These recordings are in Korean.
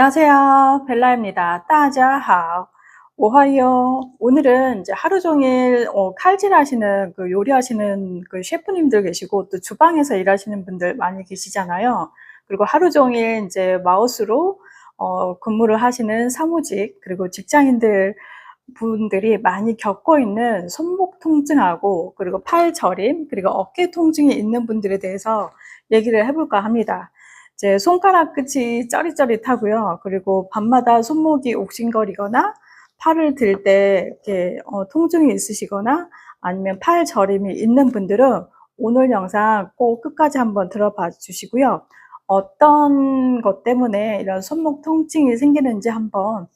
안녕하세요. 벨라입니다. 大家好. 오하이요. 오늘은 이제 하루 종일 칼질하시는 요리하시는 셰프님들 계시고 또 주방에서 일하시는 분들 많이 계시잖아요. 그리고 하루 종일 이제 마우스로 근무를 하시는 사무직 그리고 직장인들 분들이 많이 겪고 있는 손목 통증하고 그리고 팔 저림 그리고 어깨 통증이 있는 분들에 대해서 얘기를 해볼까 합니다. 이제 손가락 끝이 쩌릿쩌릿하고요. 그리고 밤마다 손목이 옥신거리거나 팔을 들 때 이렇게 통증이 있으시거나 아니면 팔 저림이 있는 분들은 오늘 영상 꼭 끝까지 한번 들어봐 주시고요. 어떤 것 때문에 이런 손목 통증이 생기는지 한번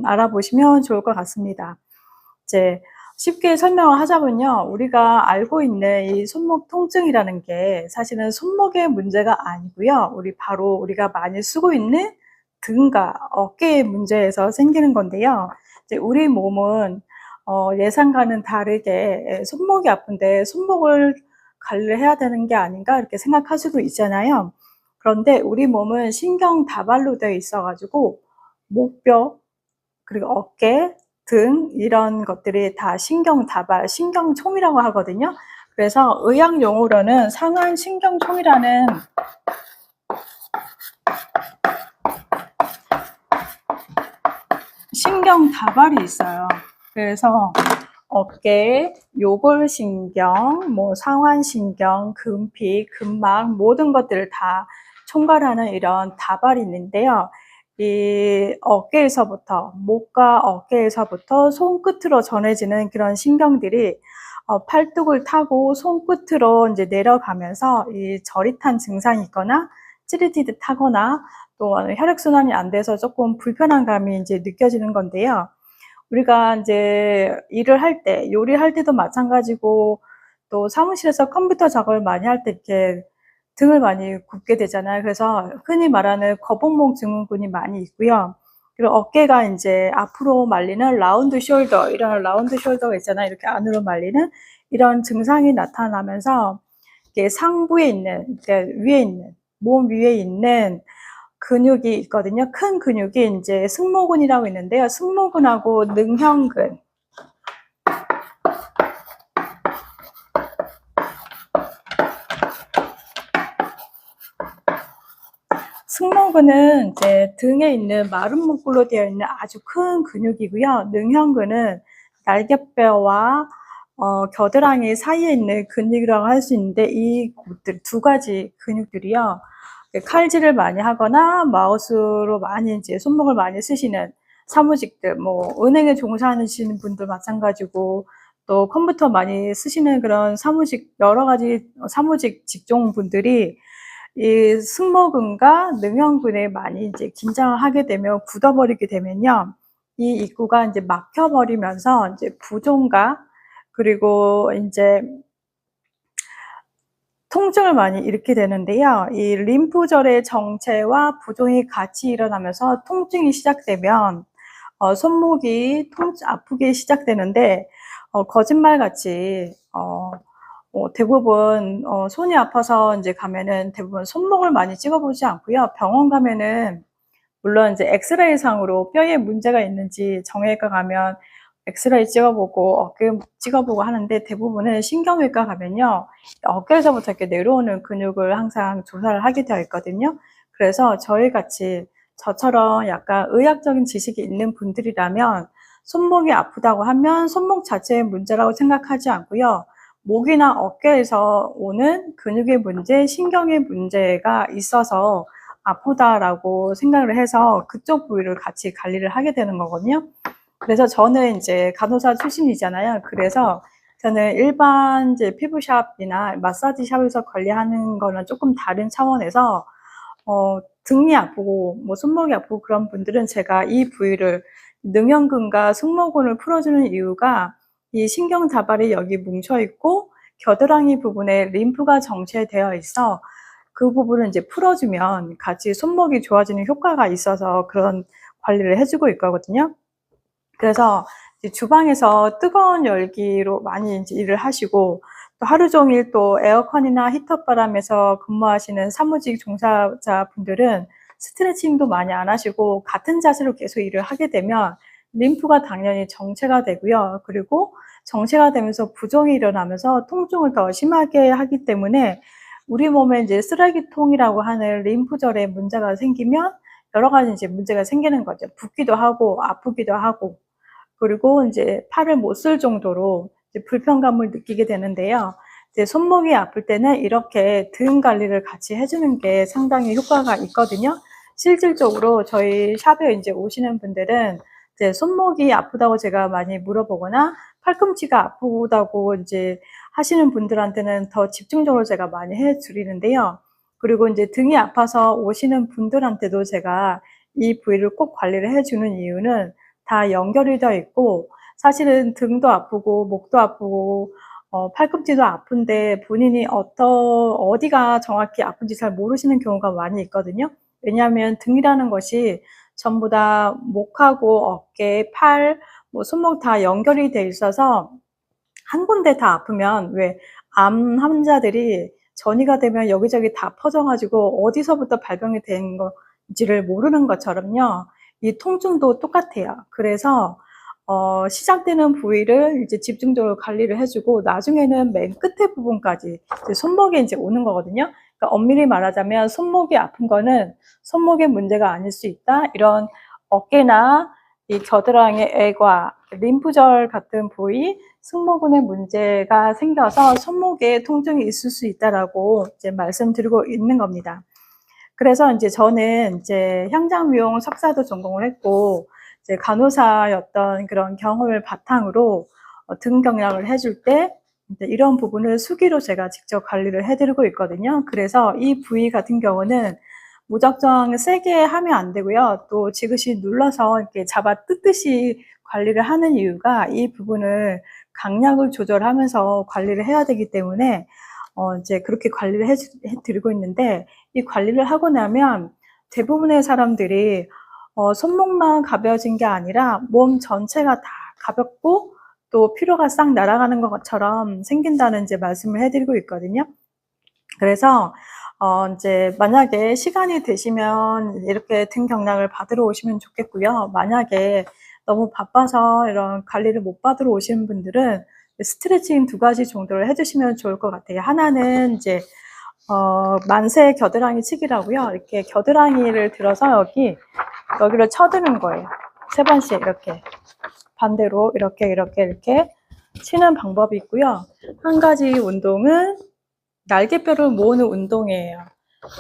알아보시면 좋을 것 같습니다. 이제 쉽게 설명을 하자면요. 우리가 알고 있는 이 손목 통증이라는 게 사실은 손목의 문제가 아니고요. 우리가 많이 쓰고 있는 등과 어깨의 문제에서 생기는 건데요. 이제 우리 몸은 예상과는 다르게 손목이 아픈데 손목을 관리를 해야 되는 게 아닌가 이렇게 생각할 수도 있잖아요. 그런데 우리 몸은 신경 다발로 되어 있어가지고 목뼈 그리고 어깨, 등 이런 것들이 다 신경 다발, 신경총이라고 하거든요. 그래서 의학 용어로는 상한 신경총이라는 신경 다발이 있어요. 그래서 어깨, 요골신경, 상완신경, 근피, 근막 모든 것들을 다 총괄하는 이런 다발이 있는데요. 이 어깨에서부터 목과 어깨에서부터 손끝으로 전해지는 그런 신경들이 팔뚝을 타고 손끝으로 이제 내려가면서 이 저릿한 증상이 있거나 찌릿찌릿하거나 또 혈액순환이 안 돼서 조금 불편한 감이 이제 느껴지는 건데요. 우리가 이제 일을 할 때, 요리할 때도 마찬가지고 또 사무실에서 컴퓨터 작업을 많이 할 때 이렇게 등을 많이 굽게 되잖아요. 그래서 흔히 말하는 거북목 증후군이 많이 있고요. 그리고 어깨가 이제 앞으로 말리는 라운드 숄더, 이런 라운드 숄더가 있잖아요. 이렇게 안으로 말리는 이런 증상이 나타나면서 이게 상부에 있는, 그러니까 위에 있는, 몸 위에 있는 근육이 있거든요. 큰 근육이 이제 승모근이라고 있는데요. 승모근하고 능형근. 승모근은 이제 등에 있는 마른 목골로 되어 있는 아주 큰 근육이고요. 능형근은 날개뼈와 겨드랑이 사이에 있는 근육이라고 할 수 있는데 이 두 가지 근육들이요. 칼질을 많이 하거나 마우스로 많이 이제 손목을 많이 쓰시는 사무직들, 은행에 종사하시는 분들 마찬가지고 또 컴퓨터 많이 쓰시는 그런 여러 가지 사무직 직종분들이 이 승모근과 능형근에 많이 이제 긴장을 하게 되면 굳어버리게 되면요. 이 입구가 이제 막혀버리면서 이제 부종과 그리고 이제 통증을 많이 일으키게 되는데요. 이 림프절의 정체와 부종이 같이 일어나면서 통증이 시작되면 손목이 아프게 시작되는데 거짓말같이 대부분 손이 아파서 이제 가면은 대부분 손목을 많이 찍어보지 않고요. 병원 가면은 물론 이제 엑스레이 상으로 뼈에 문제가 있는지 정형외과 가면 엑스레이 찍어보고 어깨 찍어보고 하는데 대부분은 신경외과 가면요. 어깨에서부터 이렇게 내려오는 근육을 항상 조사를 하게 되어 있거든요. 그래서 저처럼 약간 의학적인 지식이 있는 분들이라면 손목이 아프다고 하면 손목 자체의 문제라고 생각하지 않고요. 목이나 어깨에서 오는 근육의 문제, 신경의 문제가 있어서 아프다라고 생각을 해서 그쪽 부위를 같이 관리를 하게 되는 거거든요. 그래서 저는 이제 간호사 출신이잖아요. 그래서 저는 일반 이제 피부샵이나 마사지 샵에서 관리하는 거는 조금 다른 차원에서 등이 아프고 손목이 아프고 그런 분들은 제가 이 부위를 능형근과 승모근을 풀어주는 이유가 이 신경 다발이 여기 뭉쳐 있고 겨드랑이 부분에 림프가 정체되어 있어 그 부분을 이제 풀어주면 같이 손목이 좋아지는 효과가 있어서 그런 관리를 해주고 있거든요. 그래서 이제 주방에서 뜨거운 열기로 많이 이제 일을 하시고 또 하루 종일 또 에어컨이나 히터 바람에서 근무하시는 사무직 종사자분들은 스트레칭도 많이 안 하시고 같은 자세로 계속 일을 하게 되면 림프가 당연히 정체가 되고요. 그리고 정체가 되면서 부종이 일어나면서 통증을 더 심하게 하기 때문에 우리 몸에 이제 쓰레기통이라고 하는 림프절에 문제가 생기면 여러 가지 이제 문제가 생기는 거죠. 붓기도 하고 아프기도 하고, 그리고 이제 팔을 못 쓸 정도로 이제 불편감을 느끼게 되는데요. 이제 손목이 아플 때는 이렇게 등 관리를 같이 해주는 게 상당히 효과가 있거든요. 실질적으로 저희 샵에 이제 오시는 분들은 이제 손목이 아프다고 제가 많이 물어보거나 팔꿈치가 아프다고 이제 하시는 분들한테는 더 집중적으로 제가 많이 해드리는데요. 그리고 이제 등이 아파서 오시는 분들한테도 제가 이 부위를 꼭 관리를 해주는 이유는 다 연결이 되어 있고, 사실은 등도 아프고 목도 아프고 팔꿈치도 아픈데 본인이 어디가 정확히 아픈지 잘 모르시는 경우가 많이 있거든요. 왜냐하면 등이라는 것이 전부 다 목하고 어깨, 팔, 뭐 손목 다 연결이 돼 있어서 한 군데 다 아프면 왜 암 환자들이 전이가 되면 여기저기 다 퍼져가지고 어디서부터 발병이 된 건지를 모르는 것처럼요. 이 통증도 똑같아요. 그래서 시작되는 부위를 이제 집중적으로 관리를 해주고 나중에는 맨 끝에 부분까지 이제 손목에 이제 오는 거거든요. 그러니까 엄밀히 말하자면 손목이 아픈 거는 손목의 문제가 아닐 수 있다. 이런 어깨나 이 겨드랑이 애과, 림프절 같은 부위, 승모근에 문제가 생겨서 손목에 통증이 있을 수 있다라고 이제 말씀드리고 있는 겁니다. 그래서 이제 저는 이제 향장미용 석사도 전공을 했고, 이제 간호사였던 그런 경험을 바탕으로 등 경락을 해줄 때 이제 이런 부분을 수기로 제가 직접 관리를 해드리고 있거든요. 그래서 이 부위 같은 경우는 무작정 세게 하면 안 되고요. 또 지그시 눌러서 이렇게 잡아 뜯듯이 관리를 하는 이유가 이 부분을 강약을 조절하면서 관리를 해야 되기 때문에 이제 그렇게 관리를 해드리고 있는데, 이 관리를 하고 나면 대부분의 사람들이 손목만 가벼워진 게 아니라 몸 전체가 다 가볍고 또 피로가 싹 날아가는 것처럼 생긴다는 이제 말씀을 해드리고 있거든요. 그래서 이제 만약에 시간이 되시면 이렇게 등 경락을 받으러 오시면 좋겠고요. 만약에 너무 바빠서 이런 관리를 못 받으러 오시는 분들은 스트레칭 2가지 정도를 해주시면 좋을 것 같아요. 하나는 이제 만세 겨드랑이 치기라고요. 이렇게 겨드랑이를 들어서 여기를 쳐드는 거예요. 3번씩 이렇게 반대로 이렇게 치는 방법이 있고요. 한 가지 운동은 날개뼈를 모으는 운동이에요.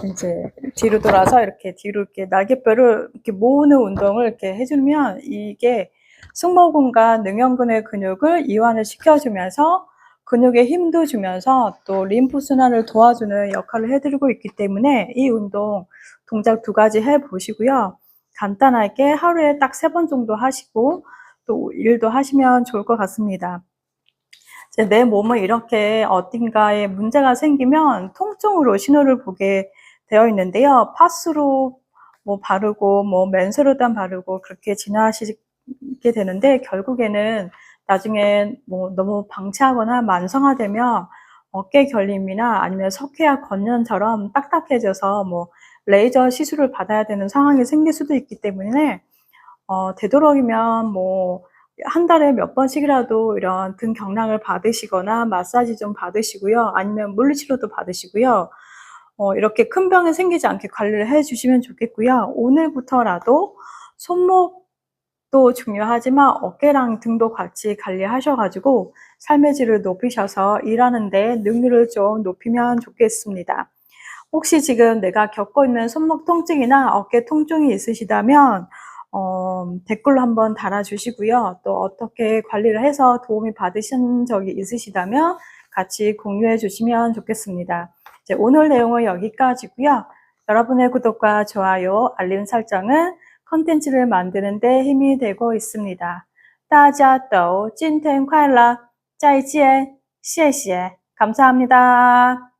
이제 뒤로 돌아서 뒤로 날개뼈를 이렇게 모으는 운동을 이렇게 해주면 이게 승모근과 능형근의 근육을 이완을 시켜주면서 근육에 힘도 주면서 또 림프 순환을 도와주는 역할을 해드리고 있기 때문에 이 운동 동작 2가지 해보시고요. 간단하게 하루에 딱 3번 정도 하시고 또 일도 하시면 좋을 것 같습니다. 내 몸은 이렇게 어딘가에 문제가 생기면 통증으로 신호를 보게 되어 있는데요. 파스로 뭐 바르고 뭐 맨스로단 바르고 그렇게 진화하시게 되는데, 결국에는 나중에 뭐 너무 방치하거나 만성화되면 어깨 결림이나 아니면 석회와 건연처럼 딱딱해져서 뭐 레이저 시술을 받아야 되는 상황이 생길 수도 있기 때문에 되도록이면 뭐 한 달에 몇 번씩이라도 이런 등 경락을 받으시거나 마사지 좀 받으시고요. 아니면 물리치료도 받으시고요. 이렇게 큰 병이 생기지 않게 관리를 해주시면 좋겠고요. 오늘부터라도 손목도 중요하지만 어깨랑 등도 같이 관리하셔가지고 삶의 질을 높이셔서 일하는데 능률을 좀 높이면 좋겠습니다. 혹시 지금 내가 겪고 있는 손목 통증이나 어깨 통증이 있으시다면 댓글로 한번 달아주시고요. 또 어떻게 관리를 해서 도움이 받으신 적이 있으시다면 같이 공유해 주시면 좋겠습니다. 이제 오늘 내용은 여기까지고요. 여러분의 구독과 좋아요, 알림 설정은 컨텐츠를 만드는 데 힘이 되고 있습니다. 大家都今天快乐，再见，谢谢，감사합니다.